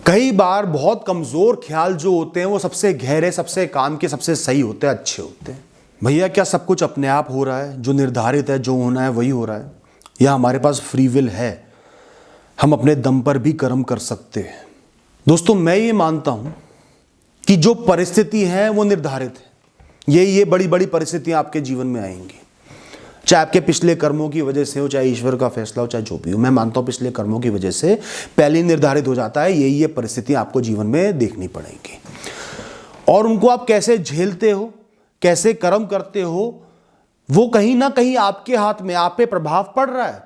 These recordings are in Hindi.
कई बार बहुत कमजोर ख्याल जो होते हैं वो सबसे गहरे, सबसे काम के, सबसे सही होते हैं, अच्छे होते हैं। भैया क्या सब कुछ अपने आप हो रहा है? जो निर्धारित है, जो होना है वही हो रहा है? या हमारे पास फ्री विल है, हम अपने दम पर भी कर्म कर सकते हैं? दोस्तों, मैं ये मानता हूं कि जो परिस्थिति है वो निर्धारित है। ये बड़ी बड़ी परिस्थितियां आपके जीवन में आएंगी, चाहे आपके पिछले कर्मों की वजह से हो, चाहे ईश्वर का फैसला हो, चाहे जो भी हो। मैं मानता हूं पिछले कर्मों की वजह से पहले ही निर्धारित हो जाता है, ये परिस्थितियां आपको जीवन में देखनी पड़ेंगी। और उनको आप कैसे झेलते हो, कैसे कर्म करते हो, वो कहीं ना कहीं आपके हाथ में, आप पे प्रभाव पड़ रहा है।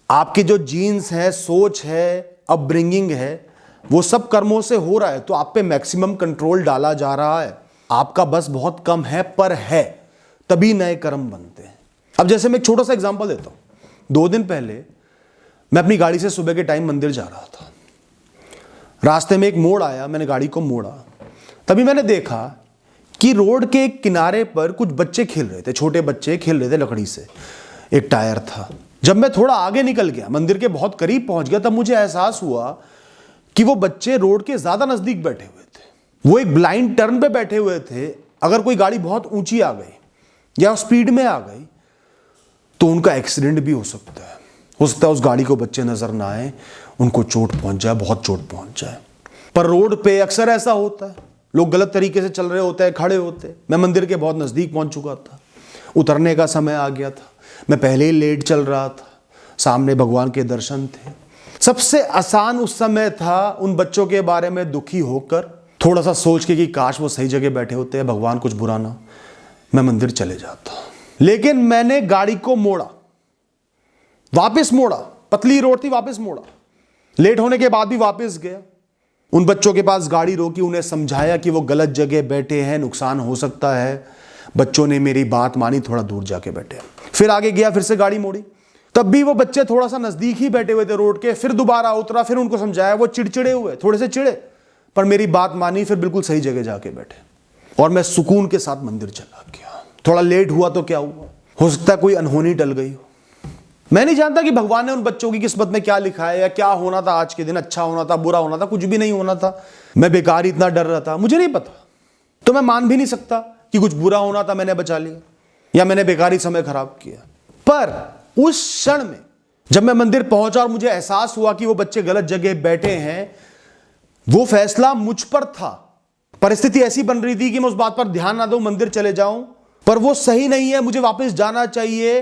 आपके जो जीन्स है, सोच है, अपब्रिंगिंग है, वो सब कर्मों से हो रहा है, तो आप पे मैक्सिमम कंट्रोल डाला जा रहा है। आपका बस बहुत कम है, पर है, तभी नए कर्म बनते हैं। अब जैसे मैं एक छोटा सा एग्जांपल देता हूं। 2 दिन पहले मैं अपनी गाड़ी से सुबह के टाइम मंदिर जा रहा था। रास्ते में एक मोड़ आया, मैंने गाड़ी को मोड़ा, तभी मैंने देखा कि रोड के एक किनारे पर कुछ बच्चे खेल रहे थे, छोटे बच्चे खेल रहे थे लकड़ी से। एक टायर था। जब मैं थोड़ा आगे निकल गया, मंदिर के बहुत करीब पहुंच गया, तब मुझे एहसास हुआ कि वो बच्चे रोड के ज्यादा नजदीक बैठे हुए थे। वो एक ब्लाइंड टर्न पे बैठे हुए थे। अगर कोई गाड़ी बहुत ऊंची आ गई या स्पीड में आ गई तो उनका एक्सीडेंट भी हो सकता है। हो सकता है उस गाड़ी को बच्चे नजर ना आए, उनको चोट पहुंच जाए, बहुत चोट पहुंच जाए। पर रोड पे अक्सर ऐसा होता है, लोग गलत तरीके से चल रहे होते हैं, खड़े होते हैं। मैं मंदिर के बहुत नजदीक पहुंच चुका था, उतरने का समय आ गया था, मैं पहले ही लेट चल रहा था, सामने भगवान के दर्शन थे। सबसे आसान उस समय था उन बच्चों के बारे में दुखी होकर, थोड़ा सा सोच के कि काश वो सही जगह बैठे होते हैं, भगवान कुछ बुरा ना, मैं मंदिर चले जाता। लेकिन मैंने गाड़ी को मोड़ा, वापस मोड़ा, पतली रोड थी, वापस मोड़ा, लेट होने के बाद भी वापस गया। उन बच्चों के पास गाड़ी रोकी, उन्हें समझाया कि वो गलत जगह बैठे हैं, नुकसान हो सकता है। बच्चों ने मेरी बात मानी, थोड़ा दूर जाके बैठे। फिर आगे गया, फिर से गाड़ी मोड़ी, तब भी वो बच्चे थोड़ा सा नजदीक ही बैठे हुए थे रोड के। फिर दोबारा उतरा, फिर उनको समझाया, वो चिड़चिड़े हुए, थोड़े से चिड़े, पर मेरी बात मानी, फिर बिल्कुल सही जगह जाके बैठे और मैं सुकून के साथ मंदिर चला गया। थोड़ा लेट हुआ तो क्या हुआ, हो सकता है कोई अनहोनी टल गई हो। मैं नहीं जानता कि भगवान ने उन बच्चों की किस्मत में क्या लिखा है, या क्या होना था आज के दिन, अच्छा होना था, बुरा होना था, कुछ भी नहीं होना था। मैं बेकार इतना डर रहा था, मुझे नहीं पता, तो मैं मान भी नहीं सकता कि कुछ बुरा होना था, मैंने बचा लिया, या मैंने बेकारी समय खराब किया। पर उस क्षण में जब मैं मंदिर पहुंचा और मुझे एहसास हुआ कि वो बच्चे गलत जगह बैठे हैं, वो फैसला मुझ पर था। परिस्थिति ऐसी बन रही थी कि मैं उस बात पर ध्यान ना दूं, मंदिर चले जाऊं, पर वो सही नहीं है, मुझे वापस जाना चाहिए।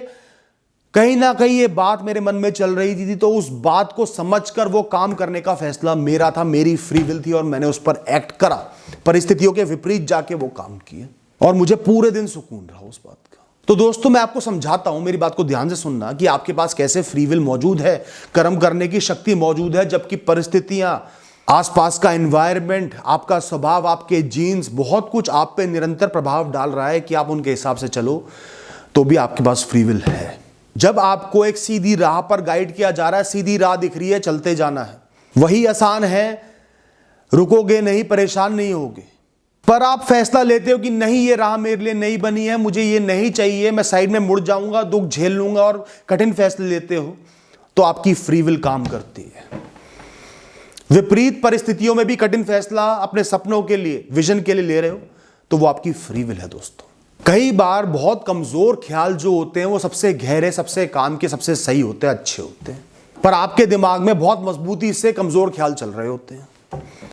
कहीं ना कहीं ये बात मेरे मन में चल रही थी, तो उस बात को समझकर वो काम करने का फैसला मेरा था, मेरी फ्री विल थी, और मैंने उस पर एक्ट करा। परिस्थितियों के विपरीत जाके वो काम किए और मुझे पूरे दिन सुकून रहा उस बात का। तो दोस्तों, मैं आपको समझाता हूं, मेरी बात को ध्यान से सुनना, कि आपके पास कैसे फ्री विल मौजूद है, कर्म करने की शक्ति मौजूद है, जबकि परिस्थितियां, आसपास का एनवायरनमेंट, आपका स्वभाव, आपके जीन्स, बहुत कुछ आप पे निरंतर प्रभाव डाल रहा है कि आप उनके हिसाब से चलो, तो भी आपके पास फ्री विल है। जब आपको एक सीधी राह पर गाइड किया जा रहा है, सीधी राह दिख रही है, चलते जाना है, वही आसान है, रुकोगे नहीं, परेशान नहीं होगे। पर आप फैसला लेते हो कि नहीं, ये राह मेरे लिए नहीं बनी है, मुझे ये नहीं चाहिए, मैं साइड में मुड़ जाऊंगा, दुख झेल लूंगा, और कठिन फैसले लेते हो, तो आपकी फ्री विल काम करती है। विपरीत परिस्थितियों में भी कठिन फैसला अपने सपनों के लिए, विजन के लिए ले रहे हो, तो वो आपकी फ्री विल है। दोस्तों, कई बार बहुत कमजोर ख्याल जो होते हैं वो सबसे गहरे, सबसे काम के, सबसे सही होते हैं, अच्छे होते हैं, पर आपके दिमाग में बहुत मजबूती से कमजोर ख्याल चल रहे होते हैं।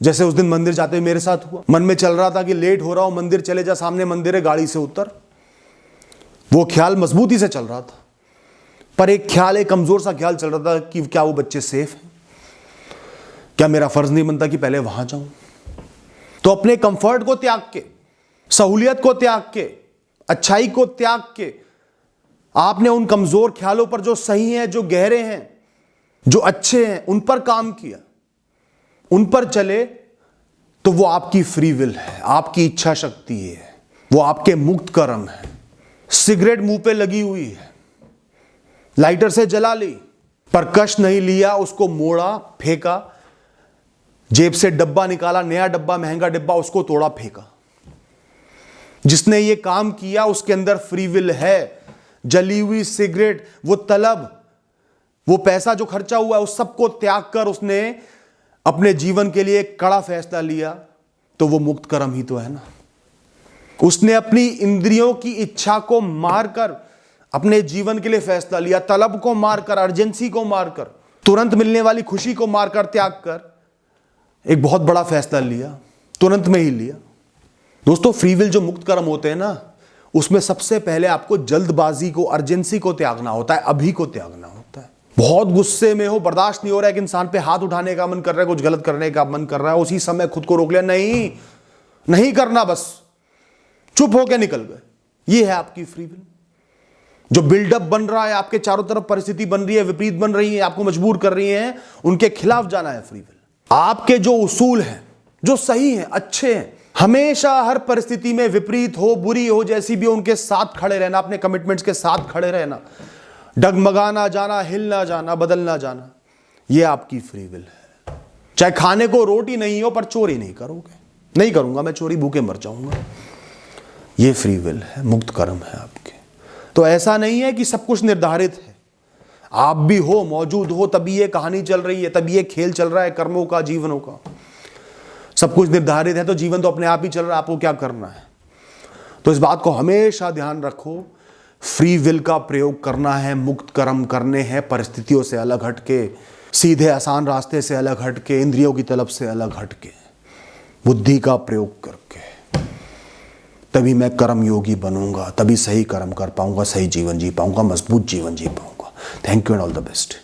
जैसे उस दिन मंदिर जाते हुए मेरे साथ हुआ। मन में चल रहा था कि लेट हो रहा हूं, मंदिर चले जा, सामने मंदिर है, गाड़ी से उतर। वो ख्याल मजबूती से चल रहा था, पर एक ख्याल, एक कमजोर सा ख्याल चल रहा था कि क्या वो बच्चे सेफ हैं, क्या मेरा फर्ज नहीं बनता कि पहले वहां जाऊं। तो अपने कंफर्ट को त्याग के, सहूलियत को त्याग के, अच्छाई को त्याग के, आपने उन कमजोर ख्यालों पर, जो सही हैं, जो गहरे हैं, जो अच्छे हैं, उन पर काम किया, उन पर चले, तो वो आपकी फ्री विल है, आपकी इच्छा शक्ति है, वो आपके मुक्त कर्म है। सिगरेट मुंह पे लगी हुई है, लाइटर से जला ली, पर कष्ट नहीं लिया, उसको मोड़ा, फेंका, जेब से डब्बा निकाला, नया डब्बा, महंगा डब्बा, उसको तोड़ा, फेंका। जिसने ये काम किया उसके अंदर फ्री विल है। जली हुई सिगरेट, वो तलब, वो पैसा जो खर्चा हुआ है, उस सबको त्याग कर उसने अपने जीवन के लिए एक कड़ा फैसला लिया तो वो मुक्त कर्म ही तो है ना। उसने अपनी इंद्रियों की इच्छा को मारकर अपने जीवन के लिए फैसला लिया, तलब को मारकर, अर्जेंसी को मारकर, तुरंत मिलने वाली खुशी को मारकर, त्याग कर एक बहुत बड़ा फैसला लिया, तुरंत में ही लिया। दोस्तों, फ्री विल जो मुक्त कर्म होते हैं ना, उसमें सबसे पहले आपको जल्दबाजी को, अर्जेंसी को त्यागना होता है, अभी को त्यागना होता है। बहुत गुस्से में हो, बर्दाश्त नहीं हो रहा है कि इंसान पे हाथ उठाने का मन कर रहा है, कुछ गलत करने का मन कर रहा है, उसी समय खुद को रोक लिया, नहीं नहीं करना, बस चुप होकर निकल गए। ये है आपकी फ्री विल। जो बिल्डअप बन रहा है, आपके चारों तरफ परिस्थिति बन रही है, विपरीत बन रही है, आपको मजबूर कर रही है, उनके खिलाफ जाना है फ्री विल। आपके जो उसूल हैं, जो सही हैं, अच्छे हैं, हमेशा हर परिस्थिति में विपरीत हो, बुरी हो, जैसी भी हो, उनके साथ खड़े रहना, अपने कमिटमेंट्स के साथ खड़े रहना, डगमगाना जाना, हिलना जाना, बदलना जाना, यह आपकी फ्री विल है। चाहे खाने को रोटी नहीं हो पर चोरी नहीं करोगे, नहीं करूंगा मैं चोरी, भूखे मर जाऊंगा, यह फ्री विल है, मुक्त कर्म है आपके। तो ऐसा नहीं है कि सब कुछ निर्धारित है, आप भी हो, मौजूद हो, तभी ये कहानी चल रही है, तभी ये खेल चल रहा है कर्मों का, जीवनों का। सब कुछ निर्धारित है तो जीवन तो अपने आप ही चल रहा है, आपको क्या करना है। तो इस बात को हमेशा ध्यान रखो, फ्री विल का प्रयोग करना है, मुक्त कर्म करने हैं, परिस्थितियों से अलग हटके, सीधे आसान रास्ते से अलग हटके, इंद्रियों की तलब से अलग हटके, बुद्धि का प्रयोग करके। तभी मैं कर्म योगी बनूंगा, तभी सही कर्म कर पाऊंगा, सही जीवन जी पाऊंगा, मजबूत जीवन जी पाऊंगा। Thank you and all the best.